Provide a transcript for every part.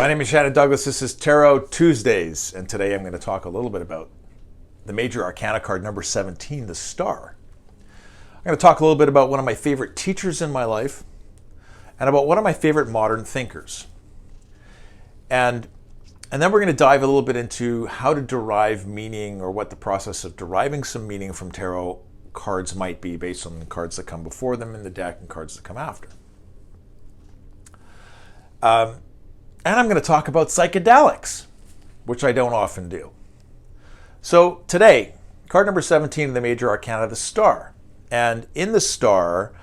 My name is Shannon Douglas. This is Tarot Tuesdays, and today I'm going to talk a little bit about the Major Arcana card number 17, the Star. I'm going to talk a little bit about one of my favorite teachers in my life and about one of my favorite modern thinkers. And then we're going to dive a little bit into how to derive meaning, or what the process of deriving some meaning from tarot cards might be based on the cards that come before them in the deck and cards that come after. And I'm going to talk about psychedelics, which I don't often do. So today, card number 17 in the Major Arcana, the Star. And in the Star,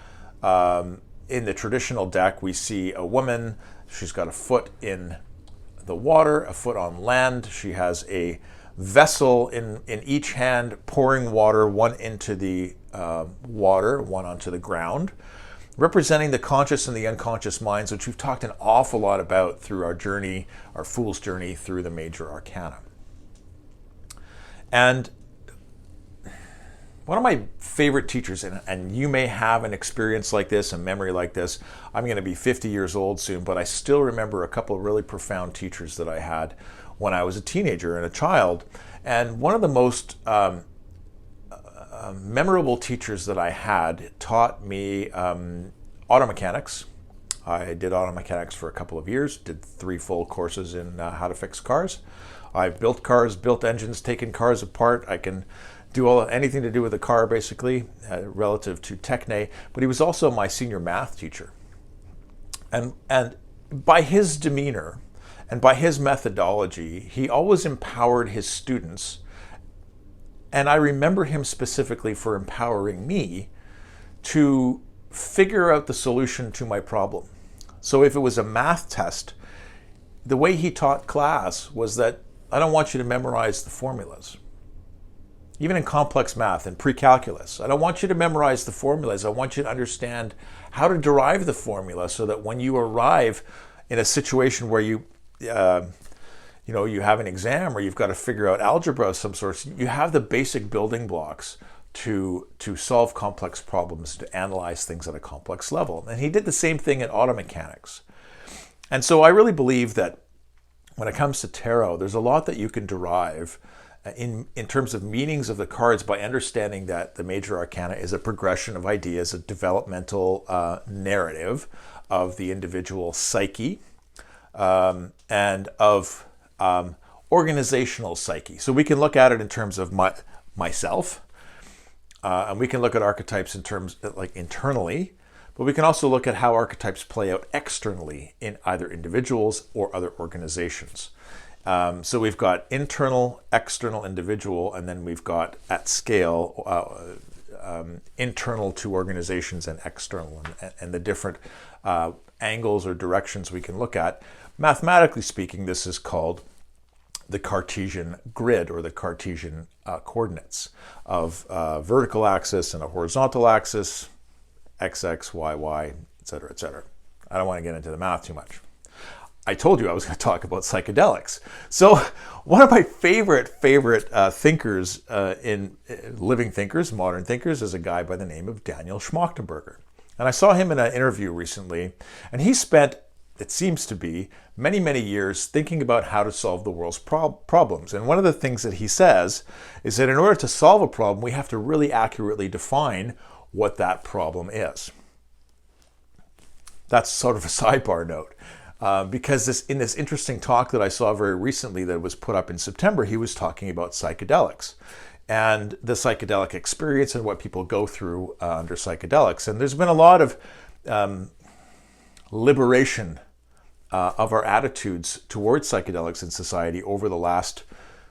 in the traditional deck, we see a woman. She's got a foot in the water, a foot on land. She has a vessel in each hand pouring water, one into the water, one onto the ground, representing the conscious and the unconscious minds, which we've talked an awful lot about through our journey, our fool's journey through the Major Arcana. And one of my favorite teachers, and you may have an experience like this, a memory like this. I'm going to be 50 years old soon, but I still remember a couple of really profound teachers that I had when I was a teenager and a child. And one of the most memorable teachers that I had taught me auto mechanics. I did auto mechanics for a couple of years, did 3 full courses in how to fix cars. I've built cars, built engines, taken cars apart. I can do anything to do with a car, basically, relative to techne. But he was also my senior math teacher. And by his demeanor and by his methodology, he always empowered his students. And I remember him specifically for empowering me to figure out the solution to my problem. So if it was a math test, the way he taught class was that I don't want you to memorize the formulas. Even in complex math and pre-calculus, I don't want you to memorize the formulas. I want you to understand how to derive the formula so that when you arrive in a situation where you have an exam or you've got to figure out algebra of some sort, you have the basic building blocks to solve complex problems, to analyze things at a complex level. And he did the same thing in auto mechanics. And so I really believe that when it comes to tarot, there's a lot that you can derive in terms of meanings of the cards by understanding that the Major Arcana is a progression of ideas, a developmental narrative of the individual psyche, and of organizational psyche. So we can look at it in terms of myself, and we can look at archetypes in terms like internally, but we can also look at how archetypes play out externally in either individuals or other organizations. So we've got internal, external, individual, and then we've got at scale internal to organizations and external, and the different angles or directions we can look at. Mathematically speaking, this is called the Cartesian grid, or the Cartesian coordinates of vertical axis and a horizontal axis, XX, YY, etc., etc. I don't want to get into the math too much. I told you I was going to talk about psychedelics. So one of my favorite thinkers in living thinkers, modern thinkers, is a guy by the name of Daniel Schmachtenberger. And I saw him in an interview recently, and he spent, it seems to be, many, many years thinking about how to solve the world's problems. And one of the things that he says is that in order to solve a problem, we have to really accurately define what that problem is. That's sort of a sidebar note. Because in this interesting talk that I saw very recently that was put up in September, he was talking about psychedelics and the psychedelic experience and what people go through under psychedelics. And there's been a lot of liberation of our attitudes towards psychedelics in society over the last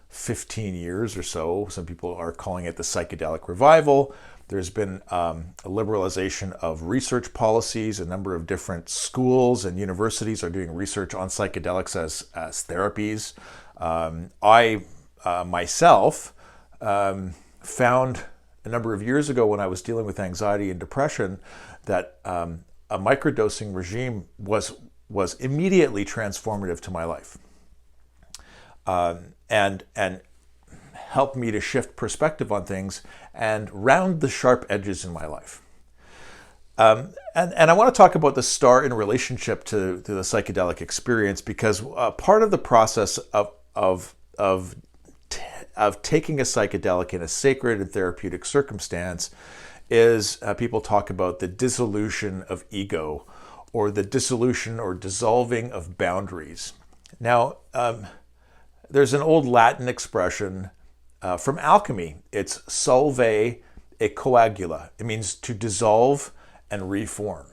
15 years or so. Some people are calling it the psychedelic revival. There's been a liberalization of research policies. A number of different schools and universities are doing research on psychedelics as therapies. I myself found a number of years ago when I was dealing with anxiety and depression that a microdosing regime was immediately transformative to my life, and helped me to shift perspective on things and round the sharp edges in my life. And I want to talk about the star in relationship to the psychedelic experience, because part of the process of taking a psychedelic in a sacred and therapeutic circumstance is people talk about the dissolution of ego, or the dissolution or dissolving of boundaries. Now, there's an old Latin expression from alchemy. It's solve e coagula. It means to dissolve and reform.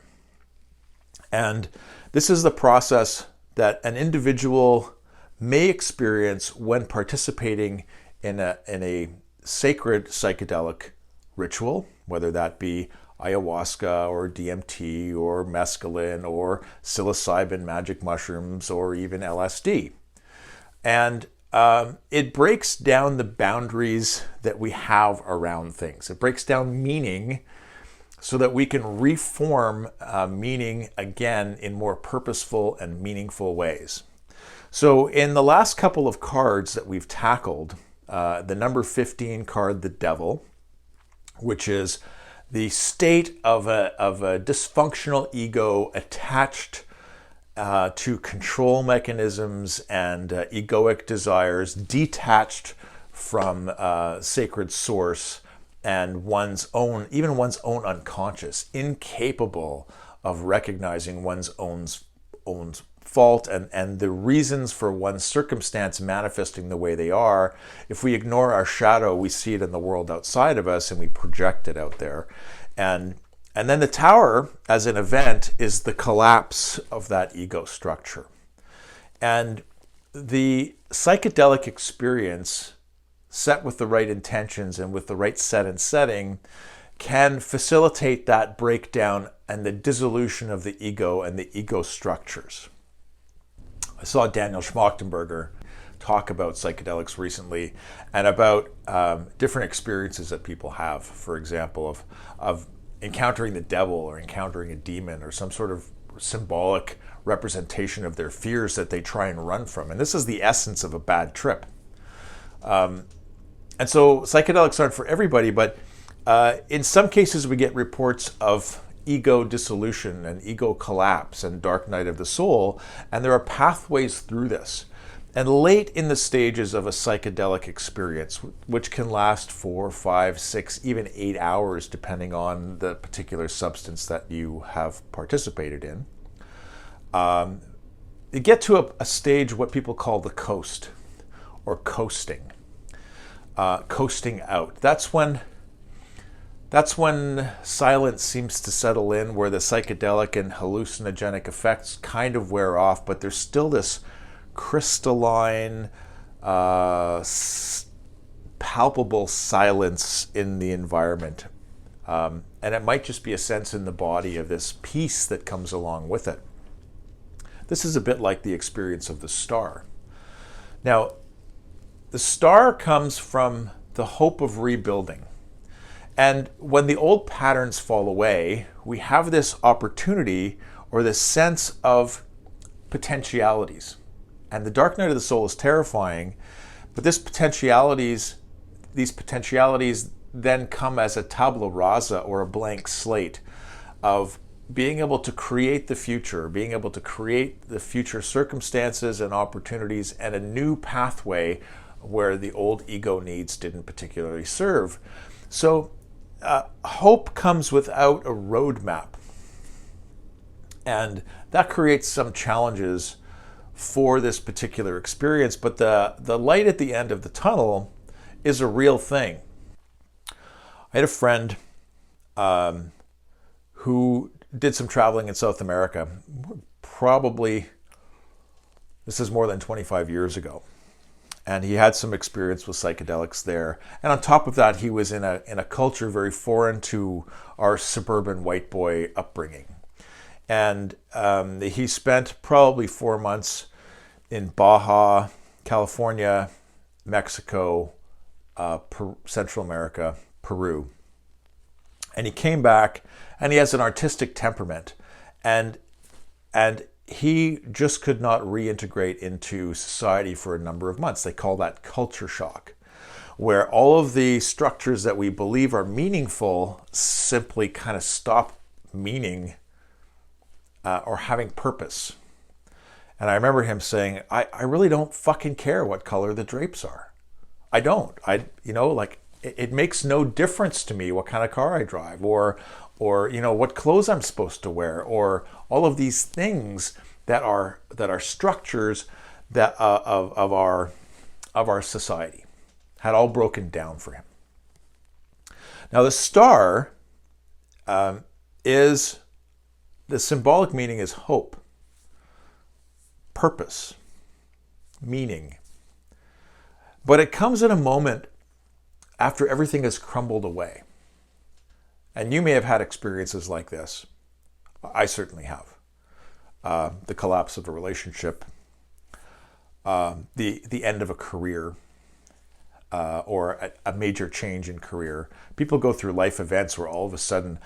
And this is the process that an individual may experience when participating in a sacred psychedelic ritual, whether that be ayahuasca or DMT or mescaline or psilocybin, magic mushrooms, or even LSD. And it breaks down the boundaries that we have around things. It breaks down meaning so that we can reform meaning again in more purposeful and meaningful ways. So in the last couple of cards that we've tackled, the number 15 card, the Devil, which is the state of a dysfunctional ego attached to control mechanisms and egoic desires, detached from sacred source and one's own unconscious, incapable of recognizing one's own fault and the reasons for one's circumstance manifesting the way they are. If we ignore our shadow, we see it in the world outside of us and we project it out there. And then the Tower, as an event, is the collapse of that ego structure. And the psychedelic experience, set with the right intentions and with the right set and setting, can facilitate that breakdown and the dissolution of the ego and the ego structures. I saw Daniel Schmachtenberger talk about psychedelics recently and about different experiences that people have, for example, of encountering the devil or encountering a demon or some sort of symbolic representation of their fears that they try and run from. And this is the essence of a bad trip. And so psychedelics aren't for everybody, but in some cases we get reports of ego dissolution and ego collapse and dark night of the soul, and there are pathways through this. And late in the stages of a psychedelic experience, which can last 4, 5, 6, even 8 hours, depending on the particular substance that you have participated in, you get to a stage what people call the coast, or coasting, coasting out. That's when silence seems to settle in, where the psychedelic and hallucinogenic effects kind of wear off, but there's still this crystalline, palpable silence in the environment. And it might just be a sense in the body of this peace that comes along with it. This is a bit like the experience of the star. Now, the star comes from the hope of rebuilding. And when the old patterns fall away, we have this opportunity or this sense of potentialities. And the dark night of the soul is terrifying, but these potentialities then come as a tabula rasa, or a blank slate, of being able to create the future, being able to create the future circumstances and opportunities and a new pathway where the old ego needs didn't particularly serve. So hope comes without a roadmap. And that creates some challenges for this particular experience, but the light at the end of the tunnel is a real thing. I had a friend who did some traveling in South America. Probably, this is more than 25 years ago. And he had some experience with psychedelics there. And on top of that, he was in a culture very foreign to our suburban white boy upbringing. And he spent probably 4 months in Baja, California, Mexico, Central America, Peru. And he came back, and he has an artistic temperament. And he just could not reintegrate into society for a number of months. They call that culture shock, where all of the structures that we believe are meaningful simply kind of stop meaning or having purpose. And I remember him saying, I really don't fucking care what color the drapes are. I don't. It makes no difference to me what kind of car I drive, or what clothes I'm supposed to wear, or all of these things that are structures that of our society had all broken down for him. Now the star is the symbolic meaning is hope, purpose, meaning. But it comes in a moment after everything has crumbled away. And you may have had experiences like this. I certainly have. The collapse of a relationship, the end of a career, or a major change in career. People go through life events where all of a sudden,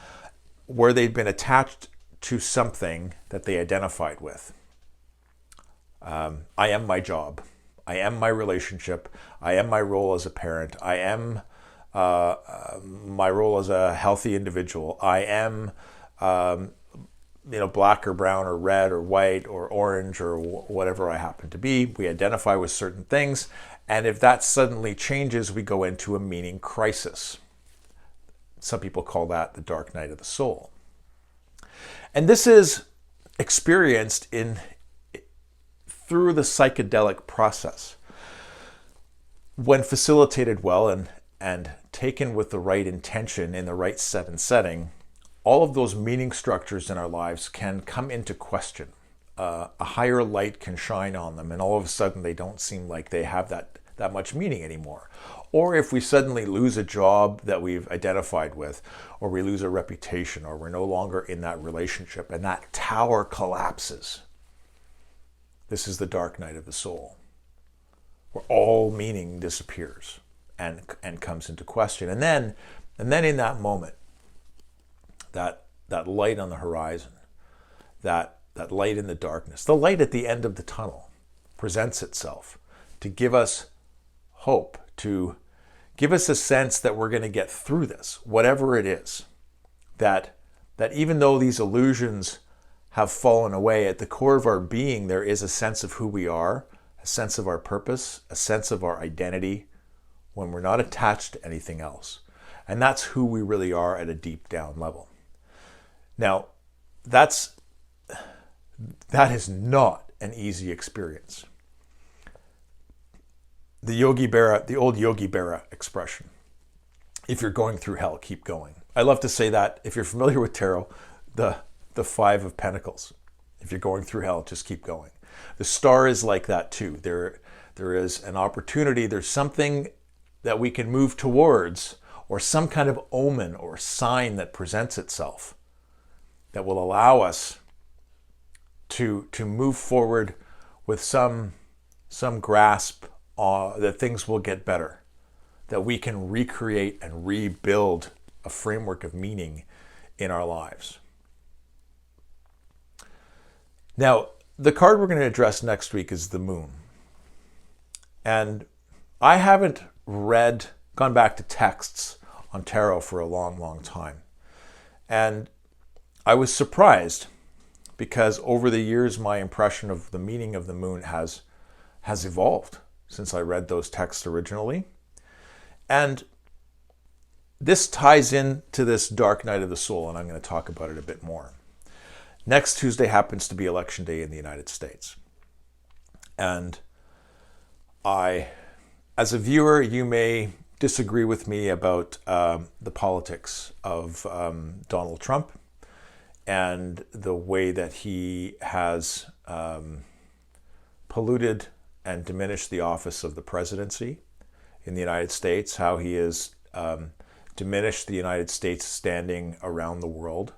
where they'd been attached to something that they identified with. I am my job. I am my relationship. I am my role as a parent. I am my role as a healthy individual. I am, black or brown or red or white or orange or whatever I happen to be. We identify with certain things. And if that suddenly changes, we go into a meaning crisis. Some people call that the dark night of the soul. And this is experienced through the psychedelic process. When facilitated well and taken with the right intention in the right set and setting, all of those meaning structures in our lives can come into question. A higher light can shine on them, and all of a sudden they don't seem like they have that much meaning anymore. Or if we suddenly lose a job that we've identified with, or we lose a reputation, or we're no longer in that relationship, and that tower collapses. This is the dark night of the soul, where all meaning disappears and comes into question. And then in that moment, that light on the horizon, that light in the darkness, the light at the end of the tunnel presents itself to give us hope, to give us a sense that we're going to get through this, whatever it is. That even though these illusions have fallen away, at the core of our being, there is a sense of who we are, a sense of our purpose, a sense of our identity, when we're not attached to anything else. And that's who we really are at a deep down level. Now, that is not an easy experience. The old Yogi Berra expression, if you're going through hell, keep going. I love to say that. If you're familiar with tarot, the Five of Pentacles, if you're going through hell, just keep going. The star is like that too. There is an opportunity, there's something that we can move towards, or some kind of omen or sign that presents itself that will allow us to move forward with some grasp that things will get better, that we can recreate and rebuild a framework of meaning in our lives. Now, the card we're going to address next week is the moon. And I haven't gone back to texts on tarot for a long, long time. And I was surprised because over the years, my impression of the meaning of the moon has evolved since I read those texts originally. And this ties into this dark night of the soul, and I'm going to talk about it a bit more. Next Tuesday happens to be Election Day in the United States. And as a viewer, you may disagree with me about the politics of Donald Trump and the way that he has polluted and diminished the office of the presidency in the United States, how he has diminished the United States standing around the world,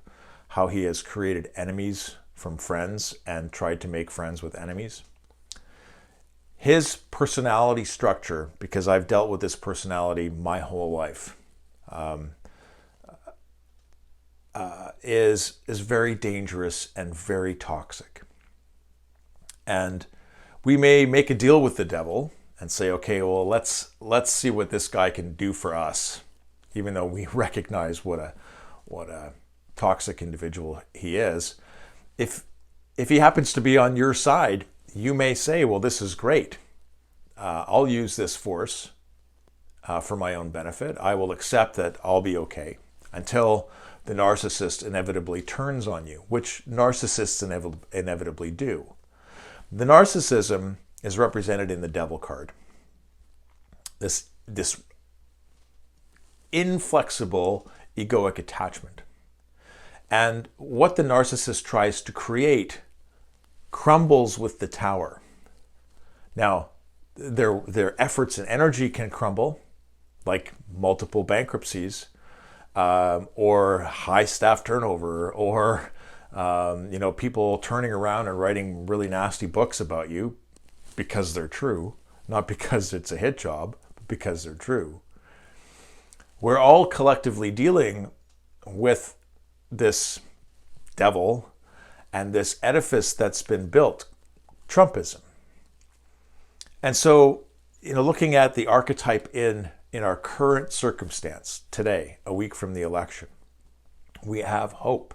how he has created enemies from friends and tried to make friends with enemies. His personality structure, because I've dealt with this personality my whole life, is very dangerous and very toxic. And we may make a deal with the devil and say, okay, well, let's see what this guy can do for us, even though we recognize what a toxic individual he is, if he happens to be on your side, you may say, well, this is great. I'll use this force for my own benefit. I will accept that I'll be okay, until the narcissist inevitably turns on you, which narcissists inevitably do. The narcissism is represented in the devil card. This inflexible egoic attachment. And what the narcissist tries to create crumbles with the tower. Now, their efforts and energy can crumble, like multiple bankruptcies, or high staff turnover, or people turning around and writing really nasty books about you because they're true, not because it's a hit job, but because they're true. We're all collectively dealing with this devil and this edifice that's been built, Trumpism. And so, looking at the archetype in our current circumstance today, a week from the election, we have hope.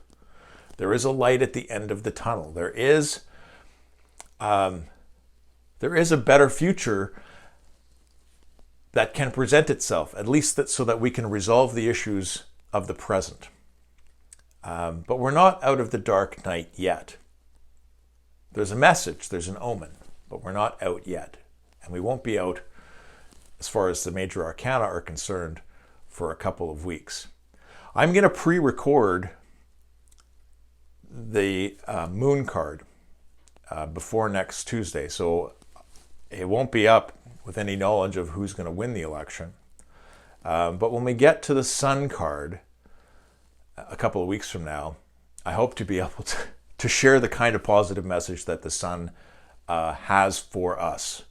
There is a light at the end of the tunnel. There is a better future that can present itself, at least so that we can resolve the issues of the present. But we're not out of the dark night yet. There's a message, there's an omen, but we're not out yet. And we won't be out, as far as the major arcana are concerned, for a couple of weeks. I'm going to pre-record the moon card before next Tuesday, so it won't be up with any knowledge of who's going to win the election. But when we get to the sun card a couple of weeks from now, I hope to be able to share the kind of positive message that the sun has for us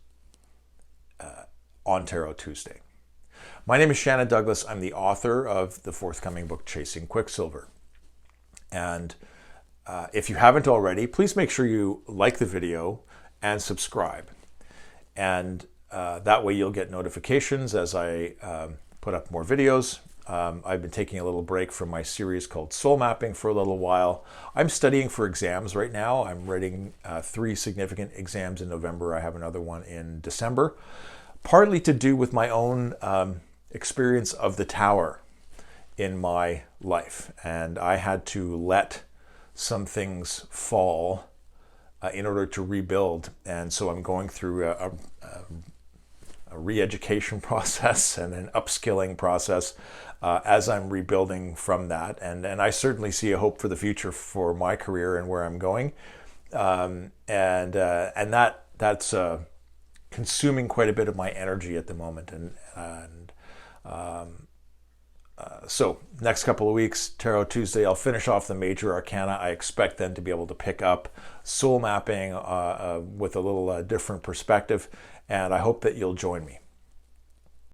on Tarot Tuesday. My name is Shannon Douglas. I'm the author of the forthcoming book, Chasing Quicksilver. And if you haven't already, please make sure you like the video and subscribe. And that way you'll get notifications as I put up more videos. I've been taking a little break from my series called Soul Mapping for a little while. I'm studying for exams right now. I'm writing 3 significant exams in November. I have another one in December. Partly to do with my own experience of the tower in my life. And I had to let some things fall in order to rebuild. And so I'm going through a re-education process and an upskilling process as I'm rebuilding from that. And I certainly see a hope for the future for my career and where I'm going. And that's consuming quite a bit of my energy at the moment. So next couple of weeks, Tarot Tuesday, I'll finish off the major arcana. I expect then to be able to pick up soul mapping with a little different perspective. And I hope that you'll join me.